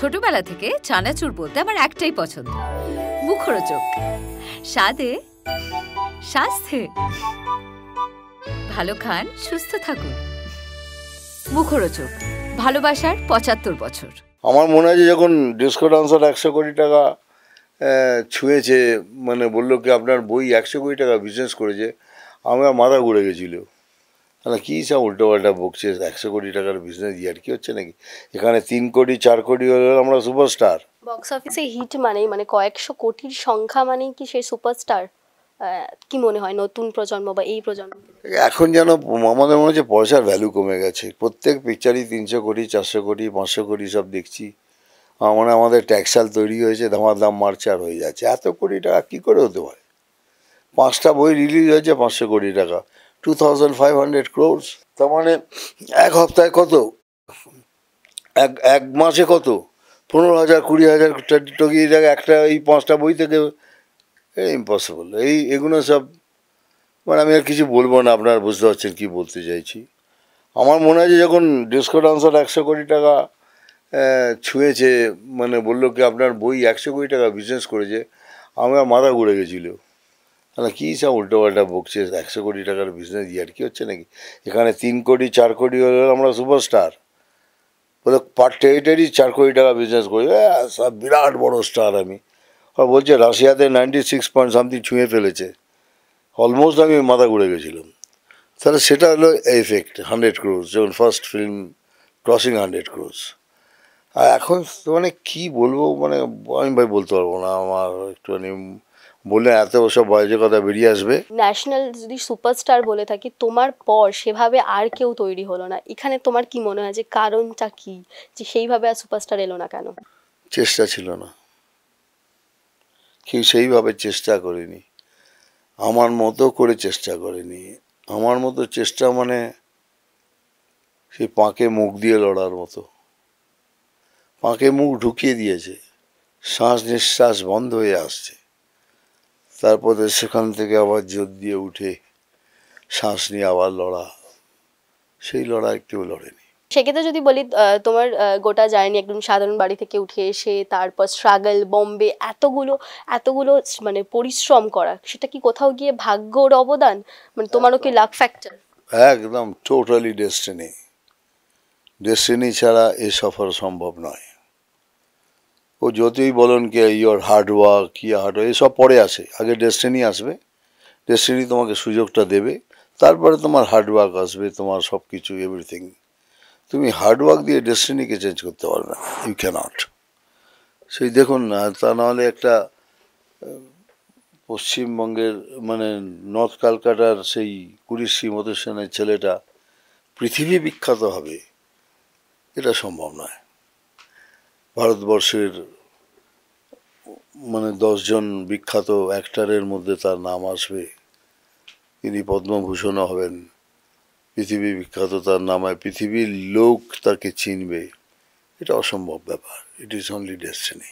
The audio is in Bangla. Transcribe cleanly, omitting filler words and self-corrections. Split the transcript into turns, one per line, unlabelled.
ছোটবেলা থেকে চানাচুর বলতে আমার একটাই পছন্দ, মুখরোচক, স্বাদে স্বাস্থ্যে। ভালো খান, সুস্থ থাকুন। মুখরোচক, ভালোবাসার ৭৫ বছর।
আমার মনে হয় যে যখন ডিসকো ডান্সার ১০০ কোটি টাকা ছুঁয়েছে, মানে বললো কি আপনার বই ১০০ কোটি টাকা বিজনেস করেছে, আমার মাথা ঘুরে গেছিল। তাহলে কী সব উল্টোপাল্টা বকছে, ১০০ কোটি টাকার বিজনেস ইয়ার কি হচ্ছে নাকি? এখানে ৩ কোটি ৪ কোটি হলে আমরা সুপারস্টার।
বক্স অফিসে হিট মানে কয়েকশো কোটির সংখ্যা মানেই কি সেই সুপারস্টার? কি মনে হয় নতুন প্রজন্ম বা এই প্রজন্ম?
এখন যেন আমাদের মনে হচ্ছে পয়সার ভ্যালু কমে গেছে। প্রত্যেক পিকচারই ৩০০ কোটি ৪০০ কোটি ৫০০ কোটি সব দেখছি। আমার মনে হয় আমাদের ট্যাক্সাল তৈরি হয়েছে, দাম মারছে আর হয়ে যাচ্ছে। এত কোটি টাকা কী করে হতে পারে? ৫টা বই রিলিজ হয়েছে ৫০০ কোটি টাকা, 2500 crores। তার মানে এক হপ্তায় কত, এক মাসে কত, ১৫,০০০ ২০,০০০ টকি টাকা একটা এই ৫টা বই থেকে। ইম্পসিবল। এগুলো সব মানে আমি আর কিছু বলবো না, আপনারা বুঝতে পারছেন কী বলতে চাইছি। আমার মনে হয় যে যখন ডিসকো ডান্সার ১০০ কোটি টাকা ছুঁয়েছে, মানে বললো কি আপনার বই ১০০ কোটি টাকা বিজনেস করেছে, আমার মাথা ঘুরে গেছিল। তাহলে কী সব উল্টোপাল্টা বকছে, ১০০ কোটি টাকার বিজনেস ইয়ার কি হচ্ছে নাকি? এখানে ৩ কোটি ৪ কোটি হলে আমরা সুপারস্টার। বলে পার টেরিটরি ৪ কোটি টাকা বিজনেস করি, সব বিরাট বড় স্টার আমি। আর বলছে রাশিয়াতে 96 পয়েন্ট সামথিং ছুঁয়ে ফেলেছে। অলমোস্ট আমি মাথা ঘুরে গেছিলাম। তাহলে সেটা হলো এফেক্ট 100 crores, যখন ফার্স্ট ফিল্ম ক্রসিং 100 crores। আর এখন মানে কী বলবো, মানে আমি ভাই বলতে পারবো না। আমার একটুখানি বললে এত ওসব বাজে কথা বেরিয়ে আসবে।
ন্যাশনাল যদি সুপারস্টার বলে থাকি, তোমার পর সেভাবে আর কেউ তৈরি হলো না। এখানে তোমার কি মনে হয় যে কারণটা কি, যে সেইভাবে আর সুপারস্টার এলো না কেন?
চেষ্টা ছিল না, কেউ সেইভাবে চেষ্টা করেনি, আমার মতো করে চেষ্টা করেনি। আমার মতো চেষ্টা মানে সেই পাঁকে মুখ দিয়ে লড়ার মতো। পাঁকে মুখ ঢুকিয়ে দিয়েছে, শ্বাস নিঃশ্বাস বন্ধ হয়ে আসছে, তারপরে সেখান থেকে আবার জোর দিয়ে উঠে শ্বাস নিয়ে আবার লড়া, সেই লড়াই কেউ লড়েনি।
সেক্ষেত্রে যদি বলি, তোমার গোটা জার্নি একদম সাধারণ বাড়ি থেকে উঠে এসে তারপর স্ট্রাগল, বম্বে, এতগুলো মানে পরিশ্রম করা, সেটা কি কোথাও গিয়ে ভাগ্যর অবদান? মানে তোমারও কি লাক ফ্যাক্টর?
একদম টোটালি ডেস্টিনি ছাড়া এ সফর সম্ভব নয়। ও যতই বলুন কি ইয়োর হার্ডওয়ার্ক, কি হার্ডওয়ার্ক, এসব পরে আসে, আগে ডেস্টিনি আসবে। ডেস্টিনি তোমাকে সুযোগটা দেবে, তারপরে তোমার হার্ডওয়ার্ক আসবে, তোমার সব কিছু এভরিথিং। তুমি হার্ডওয়ার্ক দিয়ে ডেস্টিনিকে চেঞ্জ করতে পারবে না, ইউ ক্যানট। সেই দেখুন না, তা নাহলে একটা পশ্চিমবঙ্গের মানে নর্থ ক্যালকাটার সেই কুরিশ্রী মধু সেনের ছেলেটা পৃথিবী বিখ্যাত হবে, এটা সম্ভব নয়। ভারতবর্ষের মানে ১০ জন বিখ্যাত অ্যাক্টারের মধ্যে তার নাম আসবে, তিনি পদ্মভূষণও হবেন, পৃথিবী বিখ্যাত তার নামে, পৃথিবীর লোক তাকে চিনবে, এটা অসম্ভব ব্যাপার। It is only destiny.